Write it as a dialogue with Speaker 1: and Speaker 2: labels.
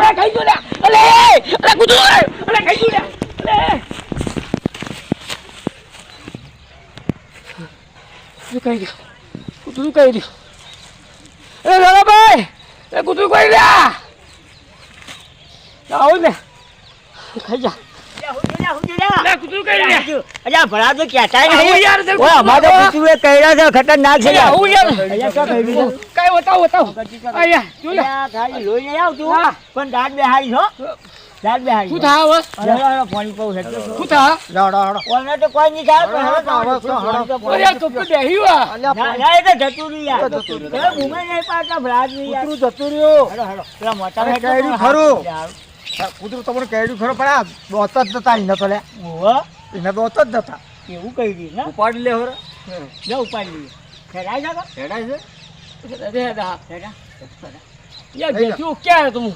Speaker 1: અલે ખાઈ ગયો લે અલે અલે કૂતરું અલે ખાઈ ગયો લે અલે કઈ ગયો કૂતરું કઈ ગયું એ લાલાભાઈ એ કૂતરું કઈ રહ્યા આવો ને ખાઈ જા
Speaker 2: ખતરનાક છે પણ દાંત બેહારી છો દાંત બેહારી
Speaker 1: શું થાય
Speaker 2: પાણી પાઉં
Speaker 1: શું થાય
Speaker 2: તો કોઈ નહીં થાય જતું નહીં યાર મુંબઈ નહીં પાડતા ભરાજ નહીં યાર
Speaker 3: જતું રહ્યું
Speaker 2: પેલા મોટા
Speaker 3: ખરું કૂતરું તમને કેડ્યું ખરો પણ આ દોત જ જતા એને તો લે એને દોત જ જતા
Speaker 2: એવું કહી દીધું ને
Speaker 3: ઉપાડી લે હરો
Speaker 2: જો ઉપાડી લઈએ ખેડાઈ જાવ
Speaker 3: હેડાય છે
Speaker 1: યાર ક્યાં તું